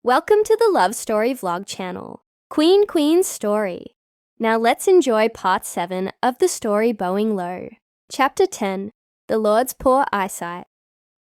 Welcome to the Love Story Vlog channel, Queen's Story. Now let's enjoy part 7 of the story Bowing Low. Chapter 10, The Lord's Poor Eyesight.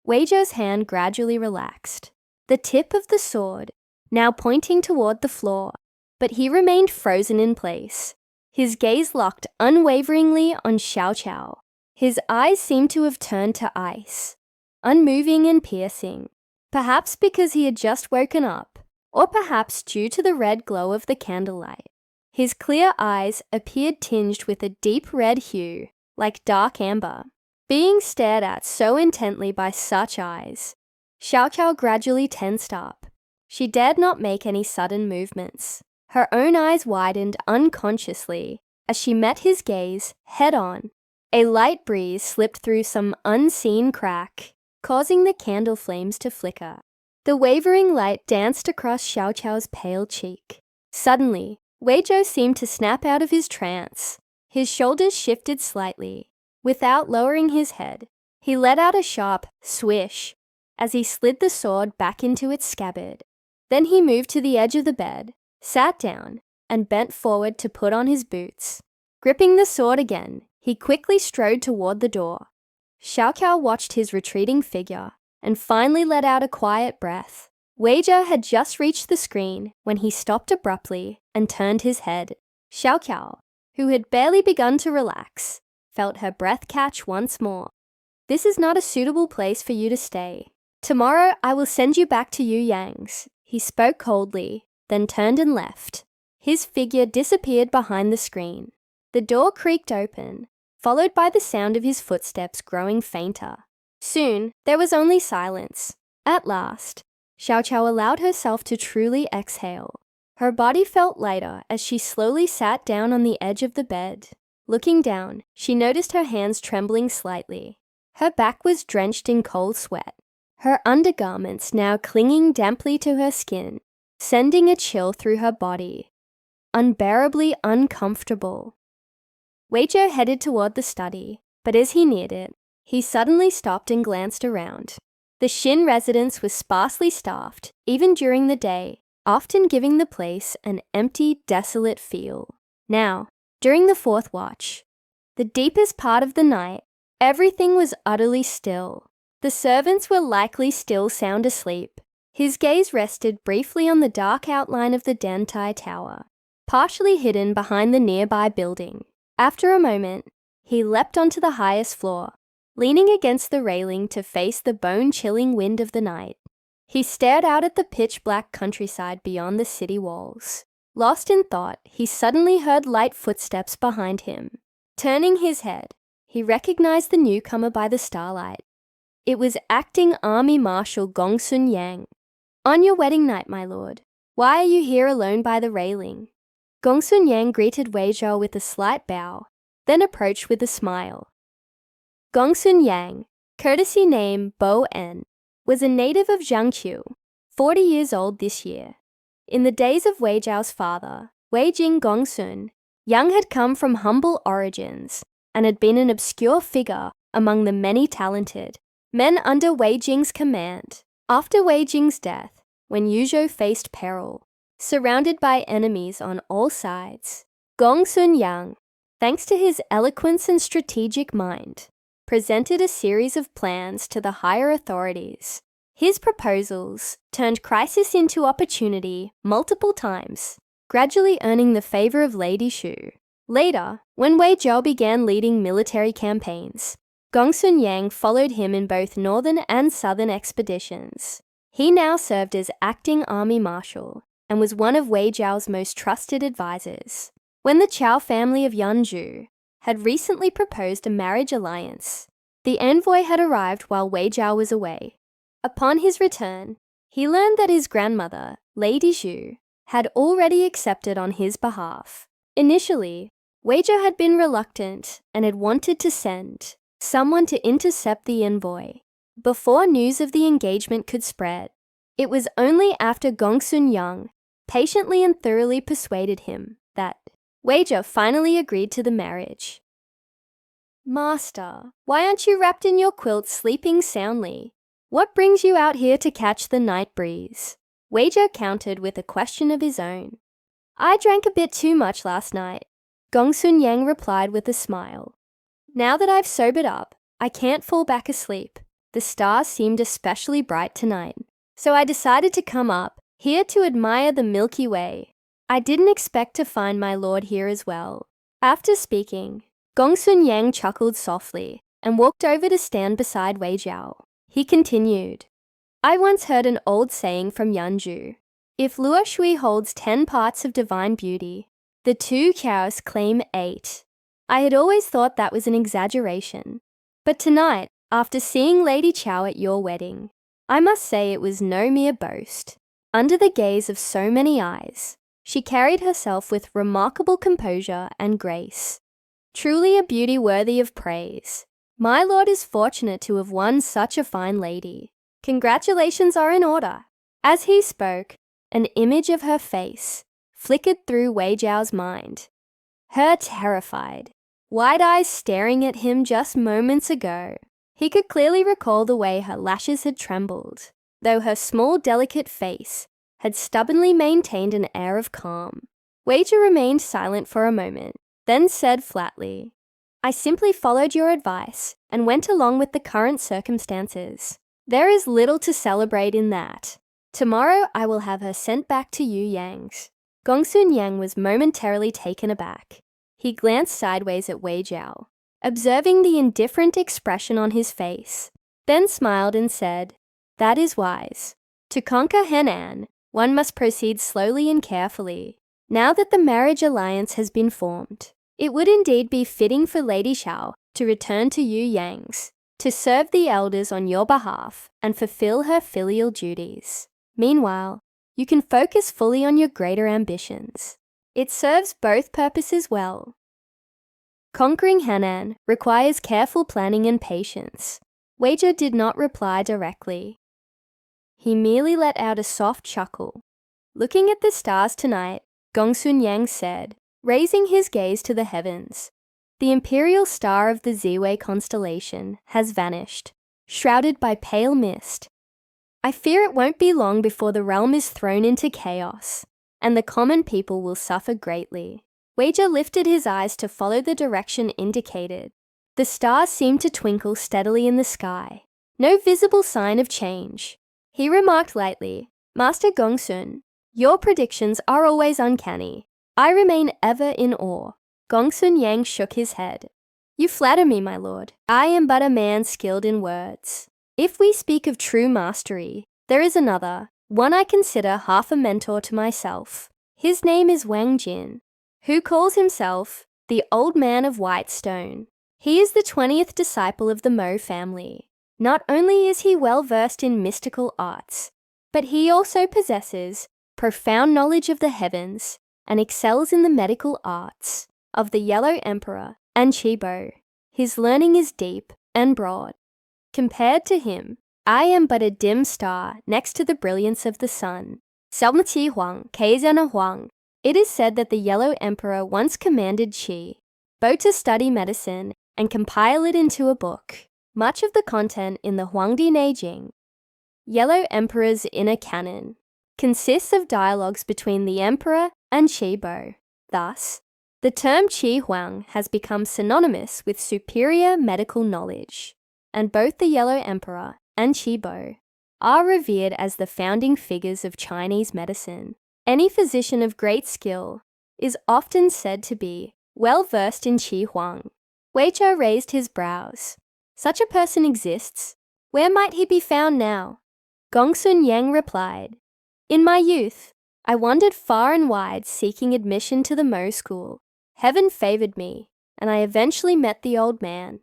Weizhou's hand gradually relaxed, the tip of the sword now pointing toward the floor, but he remained frozen in place, his gaze locked unwaveringly on Xiao Qiao. His eyes seemed to have turned to ice, unmoving and piercing, perhaps because he had just woken up, or perhaps due to the red glow of the candlelight. His clear eyes appeared tinged with a deep red hue, like dark amber. Being stared at so intently by such eyes, Xiao Qiao gradually tensed up. She dared not make any sudden movements. Her own eyes widened unconsciously as she met his gaze head-on. A light breeze slipped through some unseen crack, causing the candle flames to flicker. The wavering light danced across Xiao Qiao's pale cheek. Suddenly, Weizhou seemed to snap out of his trance. His shoulders shifted slightly. Without lowering his head, he let out a sharp swish as he slid the sword back into its scabbard. Then he moved to the edge of the bed, sat down, and bent forward to put on his boots. Gripping the sword again, he quickly strode toward the door. Xiao Qiao watched his retreating figure and finally let out a quiet breath. Weizhou had just reached the screen when he stopped abruptly and turned his head. Xiao Qiao, who had barely begun to relax, felt her breath catch once more. "This is not a suitable place for you to stay. Tomorrow I will send you back to Yu Yang's." He spoke coldly, then turned and left. His figure disappeared behind the screen. The door creaked open, followed by the sound of his footsteps growing fainter. Soon, there was only silence. At last, Xiao Qiao allowed herself to truly exhale. Her body felt lighter as she slowly sat down on the edge of the bed. Looking down, she noticed her hands trembling slightly. Her back was drenched in cold sweat, her undergarments now clinging damply to her skin, sending a chill through her body. Unbearably uncomfortable. Weizhou headed toward the study, but as he neared it, he suddenly stopped and glanced around. The Xin residence was sparsely staffed, even during the day, often giving the place an empty, desolate feel. Now, during the fourth watch, the deepest part of the night, everything was utterly still. The servants were likely still sound asleep. His gaze rested briefly on the dark outline of the Dantai Tower, partially hidden behind the nearby building. After a moment, he leapt onto the highest floor, leaning against the railing to face the bone-chilling wind of the night. He stared out at the pitch-black countryside beyond the city walls. Lost in thought, he suddenly heard light footsteps behind him. Turning his head, he recognized the newcomer by the starlight. It was acting Army Marshal Gongsun Yang. "On your wedding night, my lord. Why are you here alone by the railing?" Gongsun Yang greeted Weizhou with a slight bow, then approached with a smile. Gongsun Yang, courtesy name Bo En, was a native of Jiangqiu, 40 years old this year. In the days of Weizhou's father, Weijing Gongsun, Yang had come from humble origins and had been an obscure figure among the many talented men under Weijing's command. After Weijing's death, when Yuzhou faced peril, surrounded by enemies on all sides, Gongsun Yang, thanks to his eloquence and strategic mind, presented a series of plans to the higher authorities. His proposals turned crisis into opportunity multiple times, gradually earning the favor of Lady Shu. Later, when Weizhou began leading military campaigns, Gongsun Yang followed him in both northern and southern expeditions. He now served as acting army marshal and was one of Weizhou's most trusted advisors. When the Chao family of Yanzhou had recently proposed a marriage alliance, the envoy had arrived while Weizhou was away. Upon his return, he learned that his grandmother, Lady Zhu, had already accepted on his behalf. Initially, Weizhou had been reluctant and had wanted to send someone to intercept the envoy. Before news of the engagement could spread, it was only after Gongsun Yang patiently and thoroughly persuaded him that Weizhou finally agreed to the marriage. "Master, why aren't you wrapped in your quilt sleeping soundly? What brings you out here to catch the night breeze?" Wei Zhou countered with a question of his own. I drank a bit too much last night, Gongsun Yang replied with a smile. Now that I've sobered up, I can't fall back asleep. The stars seemed especially bright tonight, so I decided to come up here to admire the Milky Way. I didn't expect to find my lord here as well. After speaking, Gongsun Yang chuckled softly and walked over to stand beside Wei Zhao. He continued, I once heard an old saying from Yanzhu. If Luo Shui holds 10 parts of divine beauty, the two cows claim 8. I had always thought that was an exaggeration. But tonight, after seeing Lady Chow at your wedding, I must say it was no mere boast. Under the gaze of so many eyes, she carried herself with remarkable composure and grace. Truly a beauty worthy of praise. My lord is fortunate to have won such a fine lady. Congratulations are in order. As he spoke, an image of her face flickered through Wei Zhao's mind. Her terrified, wide eyes staring at him just moments ago. He could clearly recall the way her lashes had trembled, though her small, delicate face had stubbornly maintained an air of calm. Wei Zhao remained silent for a moment, then said flatly, I simply followed your advice and went along with the current circumstances. There is little to celebrate in that. Tomorrow I will have her sent back to Yu Yang's. Gongsun Yang was momentarily taken aback. He glanced sideways at Wei Zhao, observing the indifferent expression on his face, then smiled and said, That is wise. To conquer Henan, one must proceed slowly and carefully. Now that the marriage alliance has been formed, it would indeed be fitting for Lady Xiao to return to Yu Yang's, to serve the elders on your behalf and fulfill her filial duties. Meanwhile, you can focus fully on your greater ambitions. It serves both purposes well. Conquering Henan requires careful planning and patience. Wei Zhao did not reply directly. He merely let out a soft chuckle. Looking at the stars tonight, Gongsun Yang said, raising his gaze to the heavens, the imperial star of the Ziwei constellation has vanished, shrouded by pale mist. I fear it won't be long before the realm is thrown into chaos, and the common people will suffer greatly. Wei Zhao lifted his eyes to follow the direction indicated. The stars seemed to twinkle steadily in the sky. No visible sign of change. He remarked lightly, Master Gongsun, your predictions are always uncanny. I remain ever in awe. Gongsun Yang shook his head. You flatter me, my lord. I am but a man skilled in words. If we speak of true mastery, there is another, one I consider half a mentor to myself. His name is Wang Jin, who calls himself the Old Man of White Stone. He is the 20th disciple of the Mo family. Not only is he well versed in mystical arts, but he also possesses profound knowledge of the heavens and excels in the medical arts of the Yellow Emperor and Chibo. His learning is deep and broad. Compared to him, I am but a dim star next to the brilliance of the sun. Qi Huang, Keizana Huang. It is said that the Yellow Emperor once commanded Qi, Bo to study medicine and compile it into a book. Much of the content in the Huangdi Neijing, Yellow Emperor's inner canon, consists of dialogues between the emperor and Qi Bo. Thus, the term Qi Huang has become synonymous with superior medical knowledge, and both the Yellow Emperor and Qi Bo are revered as the founding figures of Chinese medicine. Any physician of great skill is often said to be well versed in Qi Huang. Wei Zhao raised his brows. Such a person exists. Where might he be found now? Gongsun Yang replied, In my youth, I wandered far and wide seeking admission to the Mo school. Heaven favored me, and I eventually met the old man.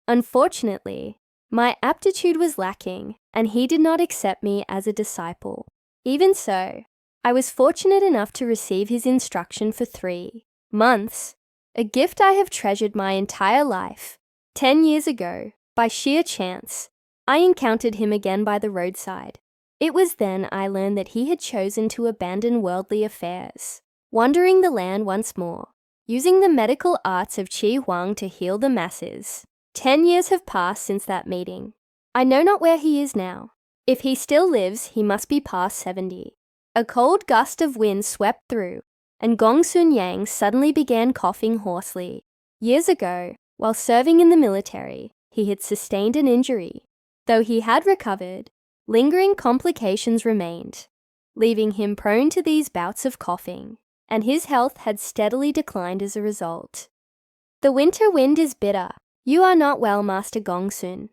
Unfortunately, my aptitude was lacking, and he did not accept me as a disciple. Even so, I was fortunate enough to receive his instruction for 3 months, a gift I have treasured my entire life. 10 years ago, by sheer chance, I encountered him again by the roadside. It was then I learned that he had chosen to abandon worldly affairs, wandering the land once more, using the medical arts of Qi Huang to heal the masses. 10 years have passed since that meeting. I know not where he is now. If he still lives, he must be past 70. A cold gust of wind swept through, and Gong Sun Yang suddenly began coughing hoarsely. Years ago, while serving in the military, he had sustained an injury. Though he had recovered, lingering complications remained, leaving him prone to these bouts of coughing, and his health had steadily declined as a result. "The winter wind is bitter. You are not well, Master Gong Sun.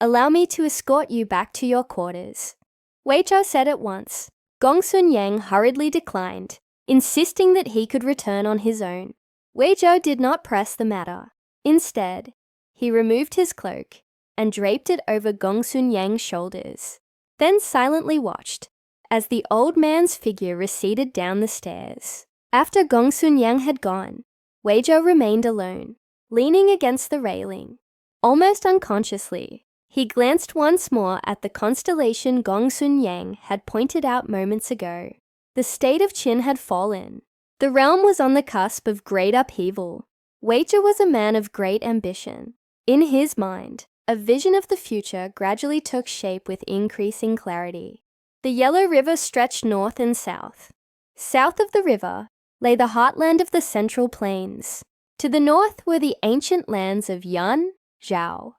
Allow me to escort you back to your quarters," Wei Zhou said at once. Gong Sun Yang hurriedly declined, insisting that he could return on his own. Wei Zhou did not press the matter. Instead, he removed his cloak and draped it over Gong Sun Yang's shoulders, then silently watched as the old man's figure receded down the stairs. After Gong Sun Yang had gone, Wei Zhou remained alone, leaning against the railing. Almost unconsciously, he glanced once more at the constellation Gong Sun Yang had pointed out moments ago. The state of Qin had fallen. The realm was on the cusp of great upheaval. Wei Zhou was a man of great ambition. In his mind, a vision of the future gradually took shape with increasing clarity. The Yellow River stretched north and south. South of the river lay the heartland of the Central Plains. To the north were the ancient lands of Yan, Zhao,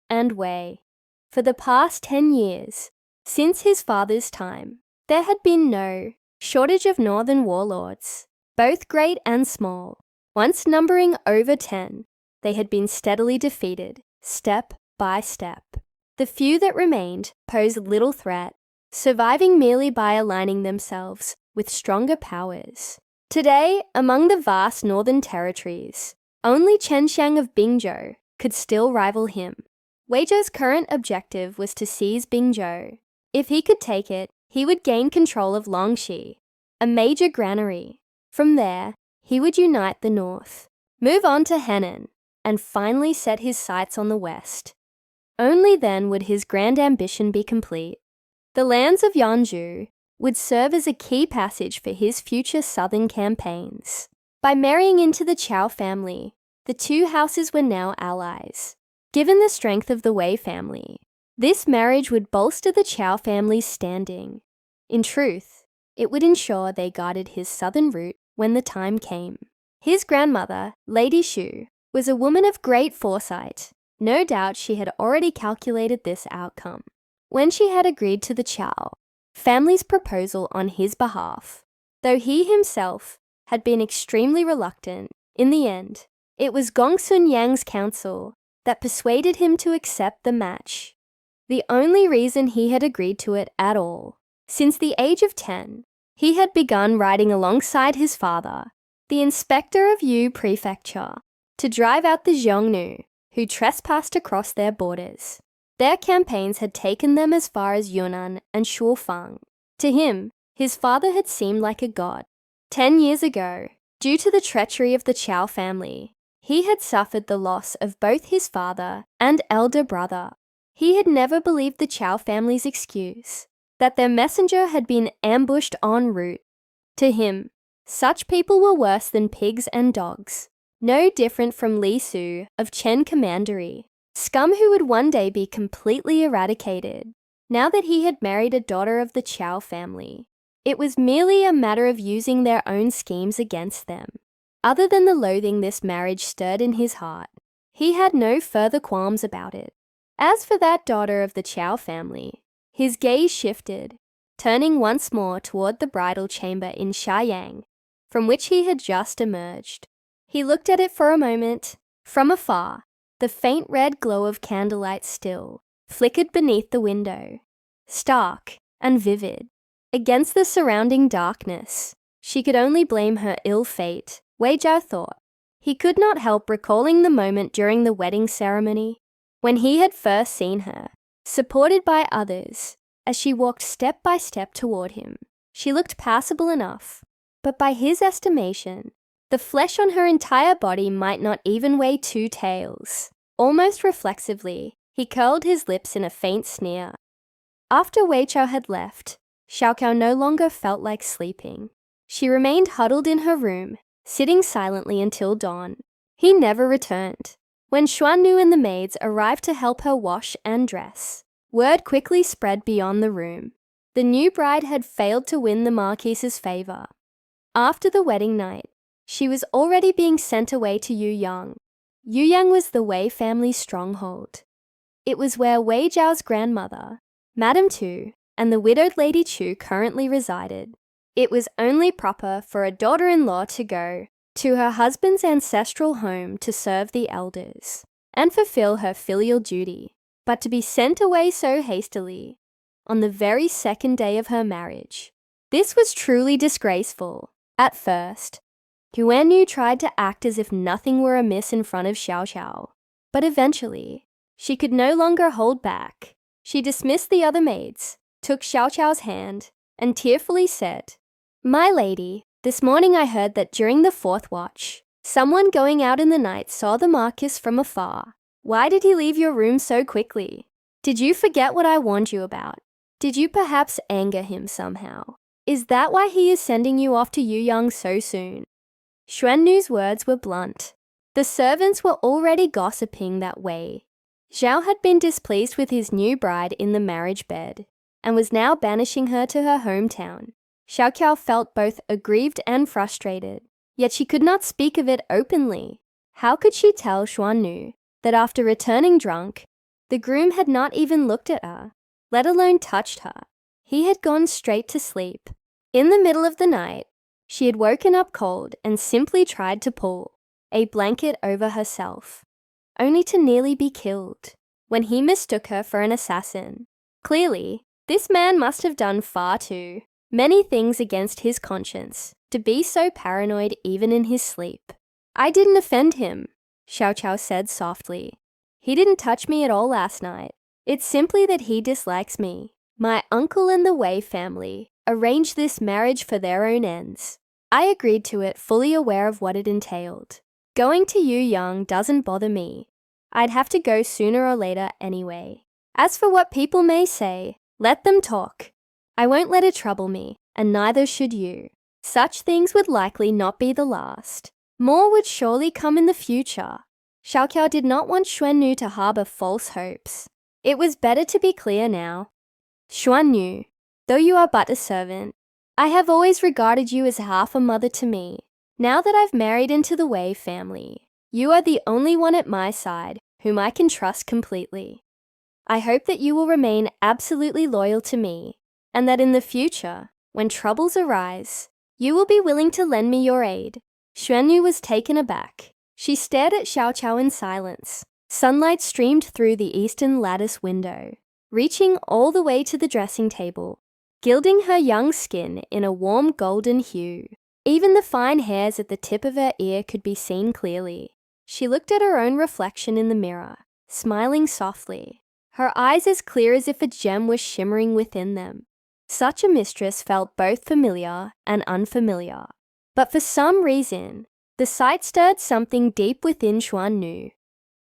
and Wei. For the past 10 years, since his father's time, there had been no shortage of northern warlords, both great and small. Once numbering over 10, they had been steadily defeated, step by step. The few that remained posed little threat, surviving merely by aligning themselves with stronger powers. Today, among the vast northern territories, only Qianxiang of Bingzhou could still rival him. Wei Zhou's current objective was to seize Bingzhou. If he could take it, he would gain control of Longxi, a major granary. From there, he would unite the north, move on to Henan, and finally set his sights on the west. Only then would his grand ambition be complete. The lands of Yanzhou would serve as a key passage for his future southern campaigns. By marrying into the Chao family, the two houses were now allies. Given the strength of the Wei family, this marriage would bolster the Chao family's standing. In truth, it would ensure they guarded his southern route when the time came. His grandmother, Lady Xu, was a woman of great foresight. No doubt she had already calculated this outcome. When she had agreed to the Chao family's proposal on his behalf, though he himself had been extremely reluctant, in the end, it was Gong Sun Yang's counsel that persuaded him to accept the match. The only reason he had agreed to it at all. Since the age of 10, he had begun riding alongside his father, the inspector of Yu Prefecture, to drive out the Xiongnu who trespassed across their borders. Their campaigns had taken them as far as Yunnan and Shufang. To him, his father had seemed like a god. 10 years ago, due to the treachery of the Chao family, he had suffered the loss of both his father and elder brother. He had never believed the Chao family's excuse, that their messenger had been ambushed en route. To him, such people were worse than pigs and dogs, no different from Li Su of Chen Commandery, scum who would one day be completely eradicated. Now that he had married a daughter of the Chao family, it was merely a matter of using their own schemes against them. Other than the loathing this marriage stirred in his heart, he had no further qualms about it. As for that daughter of the Chao family, his gaze shifted, turning once more toward the bridal chamber in Xiayang, from which he had just emerged. He looked at it for a moment. From afar, the faint red glow of candlelight still flickered beneath the window, stark and vivid. Against the surrounding darkness, she could only blame her ill fate, Wei Zhou thought. He could not help recalling the moment during the wedding ceremony, when he had first seen her, supported by others, as she walked step by step toward him. She looked passable enough, but by his estimation, the flesh on her entire body might not even weigh 2 taels. Almost reflexively, he curled his lips in a faint sneer. After Wei Zhou had left, Xiaokao no longer felt like sleeping. She remained huddled in her room, sitting silently until dawn. He never returned. When Xuannu and the maids arrived to help her wash and dress, word quickly spread beyond the room. The new bride had failed to win the Marquise's favor. After the wedding night, she was already being sent away to Yuyang. Yuyang was the Wei family's stronghold. It was where Wei Zhao's grandmother, Madame Tu, and the widowed Lady Chu currently resided. It was only proper for a daughter-in-law to go to her husband's ancestral home to serve the elders and fulfill her filial duty, but to be sent away so hastily on the very second day of her marriage. This was truly disgraceful. At first, Guanyu tried to act as if nothing were amiss in front of Xiao Xiao, but eventually, she could no longer hold back. She dismissed the other maids, took Xiao Xiao's hand, and tearfully said, "My lady, this morning I heard that during the fourth watch, someone going out in the night saw the Marquis from afar. Why did he leave your room so quickly? Did you forget what I warned you about? Did you perhaps anger him somehow? Is that why he is sending you off to Yuyang so soon?" Xuannu's words were blunt. The servants were already gossiping that Wei Zhao had been displeased with his new bride in the marriage bed and was now banishing her to her hometown. Xiao Qiao felt both aggrieved and frustrated, yet she could not speak of it openly. How could she tell Xuannu that after returning drunk, the groom had not even looked at her, let alone touched her? He had gone straight to sleep. In the middle of the night, she had woken up cold and simply tried to pull a blanket over herself, only to nearly be killed when he mistook her for an assassin. Clearly, this man must have done far too many things against his conscience to be so paranoid even in his sleep. "I didn't offend him," Xiao Qiao said softly. "He didn't touch me at all last night. It's simply that he dislikes me. My uncle and the Wei family arranged this marriage for their own ends. I agreed to it, fully aware of what it entailed. Going to Yuyang doesn't bother me. I'd have to go sooner or later anyway. As for what people may say, let them talk. I won't let it trouble me, and neither should you. Such things would likely not be the last. More would surely come in the future." Xiao Qiao did not want Xuannu to harbor false hopes. It was better to be clear now. "Xuannu, though you are but a servant, I have always regarded you as half a mother to me. Now that I've married into the Wei family, you are the only one at my side whom I can trust completely. I hope that you will remain absolutely loyal to me, and that in the future, when troubles arise, you will be willing to lend me your aid." Xuannu was taken aback. She stared at Xiao Qiao in silence. Sunlight streamed through the eastern lattice window, reaching all the way to the dressing table, gilding her young skin in a warm golden hue. Even the fine hairs at the tip of her ear could be seen clearly. She looked at her own reflection in the mirror, smiling softly, her eyes as clear as if a gem was shimmering within them. Such a mistress felt both familiar and unfamiliar. But for some reason, the sight stirred something deep within Xuannu,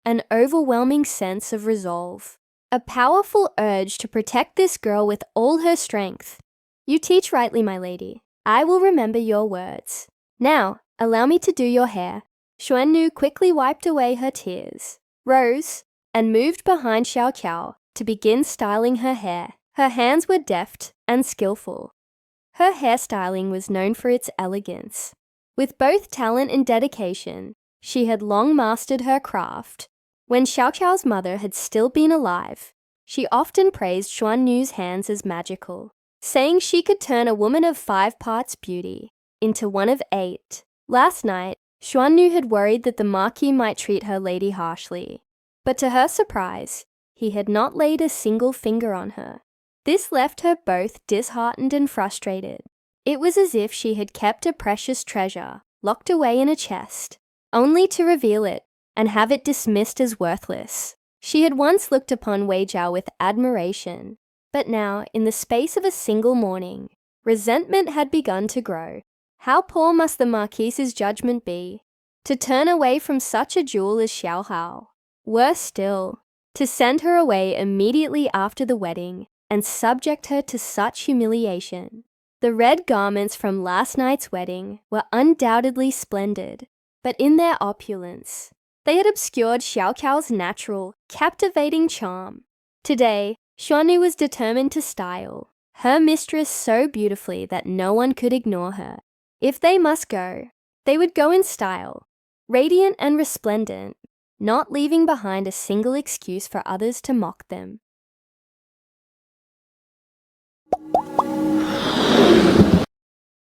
an overwhelming sense of resolve, a powerful urge to protect this girl with all her strength. "You teach rightly, my lady. I will remember your words. Now, allow me to do your hair." Xuannu quickly wiped away her tears, rose, and moved behind Xiao Qiao to begin styling her hair. Her hands were deft and skillful. Her hairstyling was known for its elegance. With both talent and dedication, she had long mastered her craft. When Xiao Qiao's mother had still been alive, she often praised Xuannu's hands as magical, saying she could turn a woman of 5 parts beauty into one of 8. Last night, Xuannu had worried that the Marquis might treat her lady harshly, but to her surprise, he had not laid a single finger on her. This left her both disheartened and frustrated. It was as if she had kept a precious treasure locked away in a chest, only to reveal it and have it dismissed as worthless. She had once looked upon Wei Zhao with admiration, but now, in the space of a single morning, resentment had begun to grow. How poor must the Marquise's judgment be to turn away from such a jewel as Xiao Hao? Worse still, to send her away immediately after the wedding and subject her to such humiliation. The red garments from last night's wedding were undoubtedly splendid, but in their opulence, they had obscured Xiao Qiao's natural, captivating charm. Today, Xuannu was determined to style her mistress so beautifully that no one could ignore her. If they must go, they would go in style, radiant and resplendent, not leaving behind a single excuse for others to mock them.